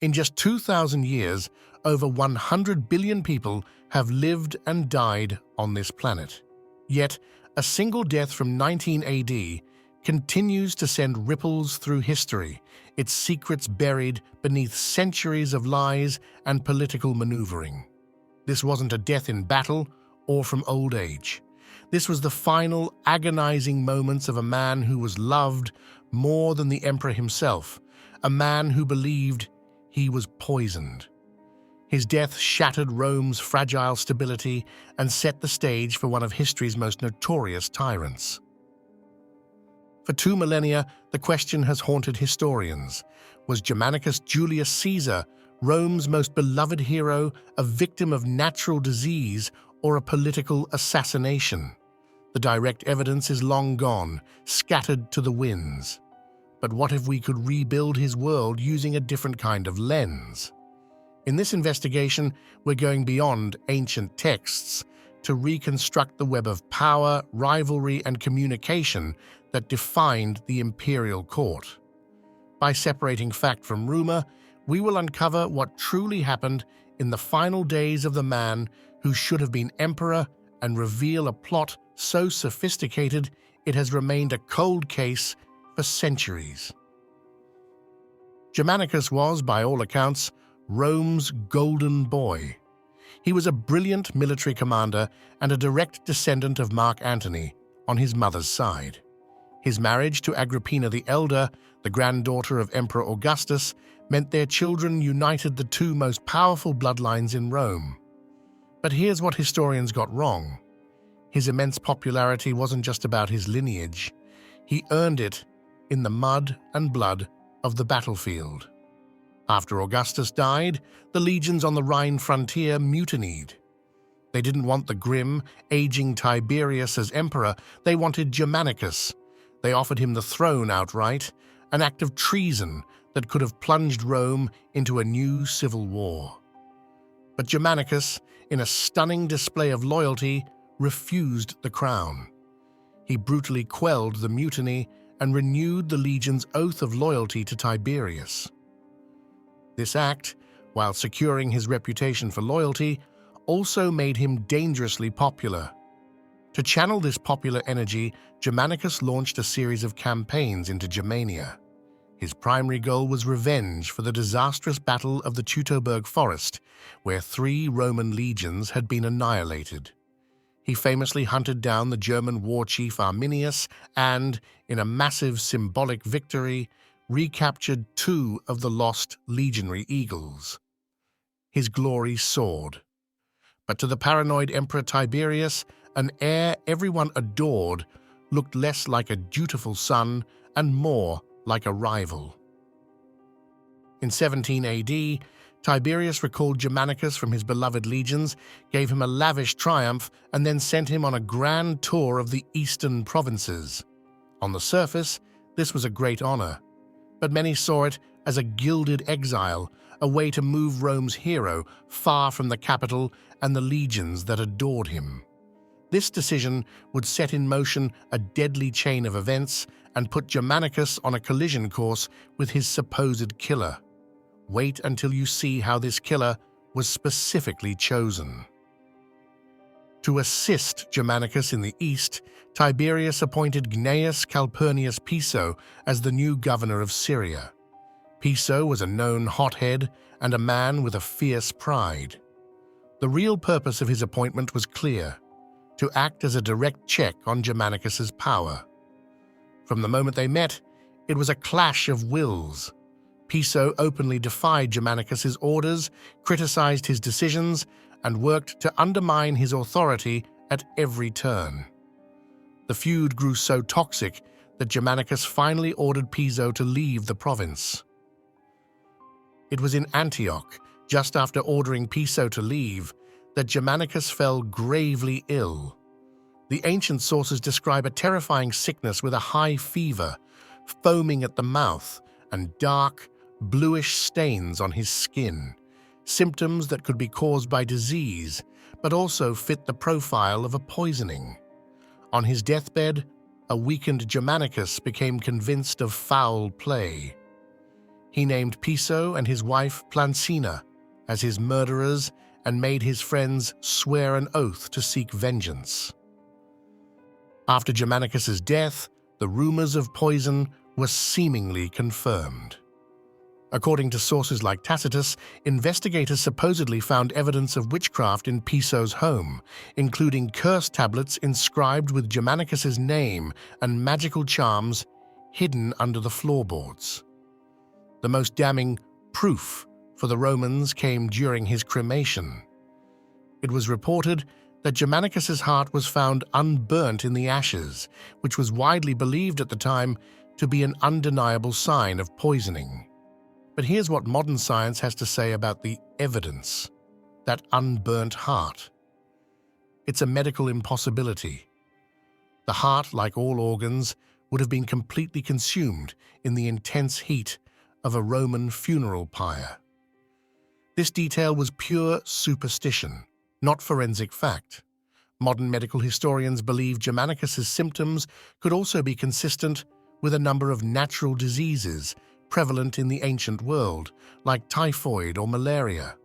In just 2,000 years, over 100 billion people have lived and died on this planet. Yet, a single death from 19 AD continues to send ripples through history, its secrets buried beneath centuries of lies and political maneuvering. This wasn't a death in battle or from old age. This was the final, agonizing moments of a man who was loved more than the emperor himself, a man who believed he was poisoned. His death shattered Rome's fragile stability and set the stage for one of history's most notorious tyrants. For 2 millennia, the question has haunted historians. Was Germanicus Julius Caesar, Rome's most beloved hero, a victim of natural disease or a political assassination? The direct evidence is long gone, scattered to the winds. But what if we could rebuild his world using a different kind of lens? In this investigation, we're going beyond ancient texts to reconstruct the web of power, rivalry, and communication that defined the imperial court. By separating fact from rumor, we will uncover what truly happened in the final days of the man who should have been emperor and reveal a plot so sophisticated it has remained a cold case for centuries. Germanicus was, by all accounts, Rome's golden boy. He was a brilliant military commander and a direct descendant of Mark Antony on his mother's side. His marriage to Agrippina the Elder, the granddaughter of Emperor Augustus, meant their children united the 2 most powerful bloodlines in Rome. But here's what historians got wrong. His immense popularity wasn't just about his lineage. He earned it in the mud and blood of the battlefield. After Augustus died, the legions on the Rhine frontier mutinied. They didn't want the grim, aging Tiberius as emperor, they wanted Germanicus. They offered him the throne outright, an act of treason that could have plunged Rome into a new civil war. But Germanicus, in a stunning display of loyalty, refused the crown. He brutally quelled the mutiny and renewed the legion's oath of loyalty to Tiberius. This act, while securing his reputation for loyalty, also made him dangerously popular. To channel this popular energy, Germanicus launched a series of campaigns into Germania. His primary goal was revenge for the disastrous Battle of the Teutoburg Forest, where 3 Roman legions had been annihilated. He famously hunted down the German war chief Arminius and, in a massive symbolic victory, recaptured 2 of the lost legionary eagles. His glory soared. But to the paranoid Emperor Tiberius, an heir everyone adored looked less like a dutiful son and more like a rival. In 17 AD, Tiberius recalled Germanicus from his beloved legions, gave him a lavish triumph, and then sent him on a grand tour of the eastern provinces. On the surface, this was a great honor, but many saw it as a gilded exile, a way to move Rome's hero far from the capital and the legions that adored him. This decision would set in motion a deadly chain of events and put Germanicus on a collision course with his supposed killer. Wait until you see how this killer was specifically chosen. To assist Germanicus in the east, Tiberius appointed Gnaeus Calpurnius Piso as the new governor of Syria. Piso was a known hothead and a man with a fierce pride. The real purpose of his appointment was clear: to act as a direct check on Germanicus's power. From the moment they met, it was a clash of wills. Piso openly defied Germanicus's orders, criticized his decisions, and worked to undermine his authority at every turn. The feud grew so toxic that Germanicus finally ordered Piso to leave the province. It was in Antioch, just after ordering Piso to leave, that Germanicus fell gravely ill. The ancient sources describe a terrifying sickness with a high fever, foaming at the mouth, and dark, bluish stains on his skin, symptoms that could be caused by disease, but also fit the profile of a poisoning. On his deathbed, a weakened Germanicus became convinced of foul play. He named Piso and his wife Plancina as his murderers and made his friends swear an oath to seek vengeance. After Germanicus's death, the rumors of poison were seemingly confirmed. According to sources like Tacitus, investigators supposedly found evidence of witchcraft in Piso's home, including curse tablets inscribed with Germanicus's name and magical charms hidden under the floorboards. The most damning proof for the Romans came during his cremation. It was reported that Germanicus's heart was found unburnt in the ashes, which was widely believed at the time to be an undeniable sign of poisoning. But here's what modern science has to say about the evidence: that unburnt heart. It's a medical impossibility. The heart, like all organs, would have been completely consumed in the intense heat of a Roman funeral pyre. This detail was pure superstition, not forensic fact. Modern medical historians believe Germanicus's symptoms could also be consistent with a number of natural diseases prevalent in the ancient world, like typhoid or malaria.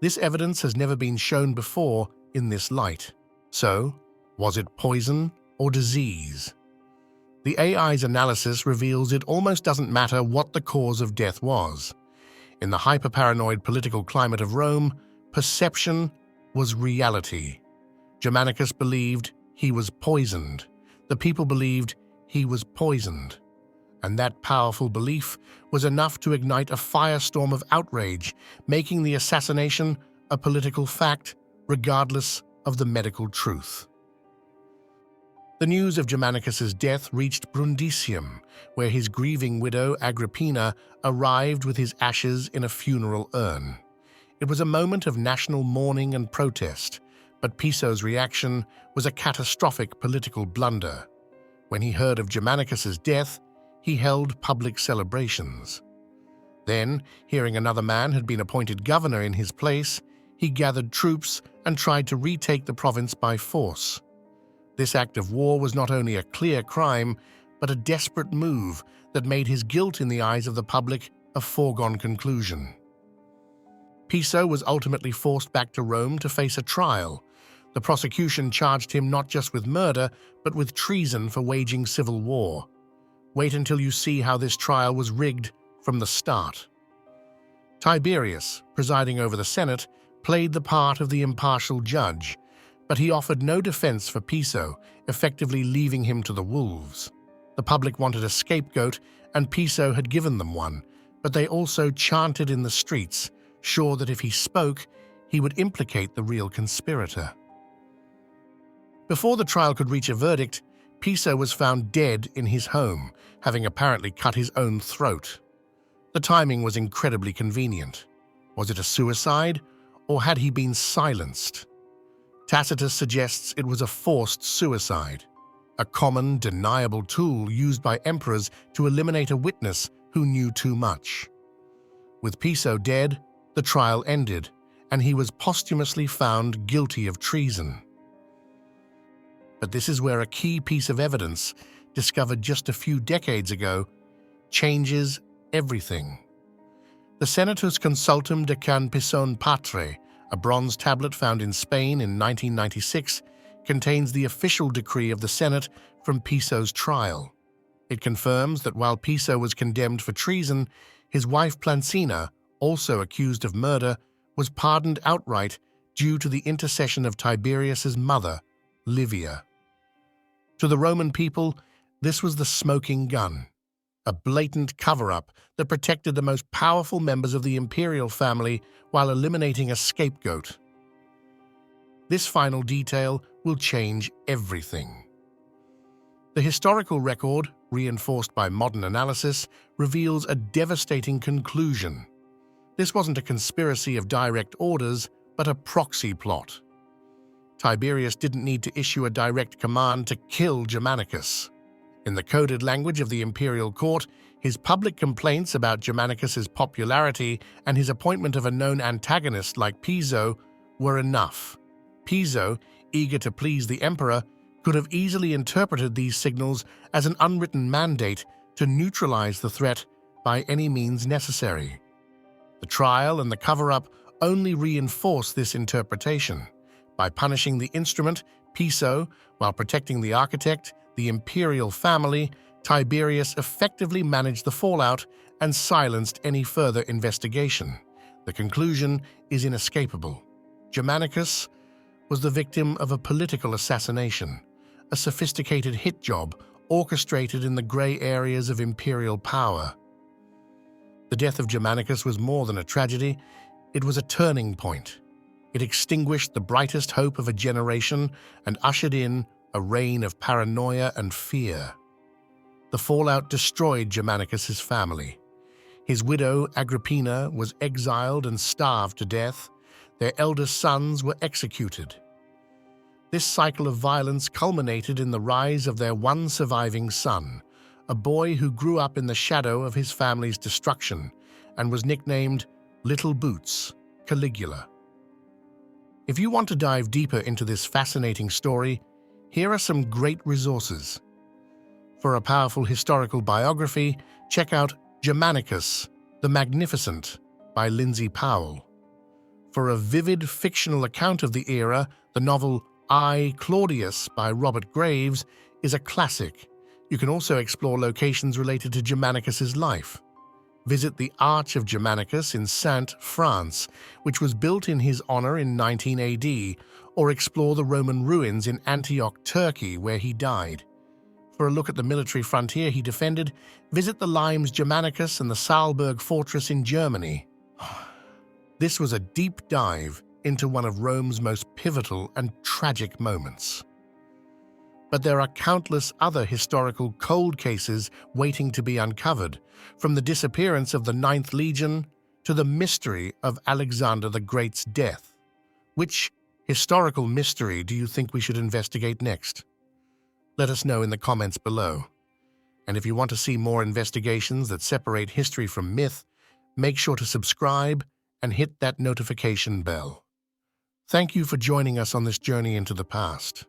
This evidence has never been shown before in this light. So, was it poison or disease? The AI's analysis reveals it almost doesn't matter what the cause of death was. In the hyper-paranoid political climate of Rome, perception was reality. Germanicus believed he was poisoned. The people believed he was poisoned. And that powerful belief was enough to ignite a firestorm of outrage, making the assassination a political fact, regardless of the medical truth. The news of Germanicus's death reached Brundisium, where his grieving widow, Agrippina, arrived with his ashes in a funeral urn. It was a moment of national mourning and protest, but Piso's reaction was a catastrophic political blunder. When he heard of Germanicus's death, he held public celebrations. Then, hearing another man had been appointed governor in his place, he gathered troops and tried to retake the province by force. This act of war was not only a clear crime, but a desperate move that made his guilt in the eyes of the public a foregone conclusion. Piso was ultimately forced back to Rome to face a trial. The prosecution charged him not just with murder, but with treason for waging civil war. Wait until you see how this trial was rigged from the start. Tiberius, presiding over the Senate, played the part of the impartial judge, but he offered no defense for Piso, effectively leaving him to the wolves. The public wanted a scapegoat, and Piso had given them one, but they also chanted in the streets, sure that if he spoke, he would implicate the real conspirator. Before the trial could reach a verdict, Piso was found dead in his home, having apparently cut his own throat. The timing was incredibly convenient. Was it a suicide, or had he been silenced? Tacitus suggests it was a forced suicide, a common, deniable tool used by emperors to eliminate a witness who knew too much. With Piso dead, the trial ended, and he was posthumously found guilty of treason. But this is where a key piece of evidence, discovered just a few decades ago, changes everything. The Senatus Consultum de Can Pison Patre, a bronze tablet found in Spain in 1996, contains the official decree of the Senate from Piso's trial. It confirms that while Piso was condemned for treason, his wife Plancina, also accused of murder, was pardoned outright due to the intercession of Tiberius's mother, Livia. To the Roman people, this was the smoking gun, a blatant cover-up that protected the most powerful members of the imperial family while eliminating a scapegoat. This final detail will change everything. The historical record, reinforced by modern analysis, reveals a devastating conclusion. This wasn't a conspiracy of direct orders, but a proxy plot. Tiberius didn't need to issue a direct command to kill Germanicus. In the coded language of the imperial court, his public complaints about Germanicus's popularity and his appointment of a known antagonist like Piso were enough. Piso, eager to please the emperor, could have easily interpreted these signals as an unwritten mandate to neutralize the threat by any means necessary. The trial and the cover-up only reinforce this interpretation. By punishing the instrument, Piso, while protecting the architect, the imperial family, Tiberius effectively managed the fallout and silenced any further investigation. The conclusion is inescapable. Germanicus was the victim of a political assassination, a sophisticated hit job orchestrated in the gray areas of imperial power. The death of Germanicus was more than a tragedy, it was a turning point. It extinguished the brightest hope of a generation and ushered in a reign of paranoia and fear. The fallout destroyed Germanicus's family. His widow, Agrippina, was exiled and starved to death. Their eldest sons were executed. This cycle of violence culminated in the rise of their one surviving son, a boy who grew up in the shadow of his family's destruction and was nicknamed Little Boots, Caligula. If you want to dive deeper into this fascinating story, here are some great resources. For a powerful historical biography, check out Germanicus, the Magnificent by Lindsay Powell. For a vivid fictional account of the era, the novel I, Claudius by Robert Graves is a classic. You can also explore locations related to Germanicus's life. Visit the Arch of Germanicus in Saintes, France, which was built in his honor in 19 AD, or explore the Roman ruins in Antioch, Turkey, where he died. For a look at the military frontier he defended, visit the Limes Germanicus and the Saalburg fortress in Germany. This was a deep dive into one of Rome's most pivotal and tragic moments. But there are countless other historical cold cases waiting to be uncovered, from the disappearance of the Ninth Legion to the mystery of Alexander the Great's death. Which historical mystery do you think we should investigate next? Let us know in the comments below. And if you want to see more investigations that separate history from myth, make sure to subscribe and hit that notification bell. Thank you for joining us on this journey into the past.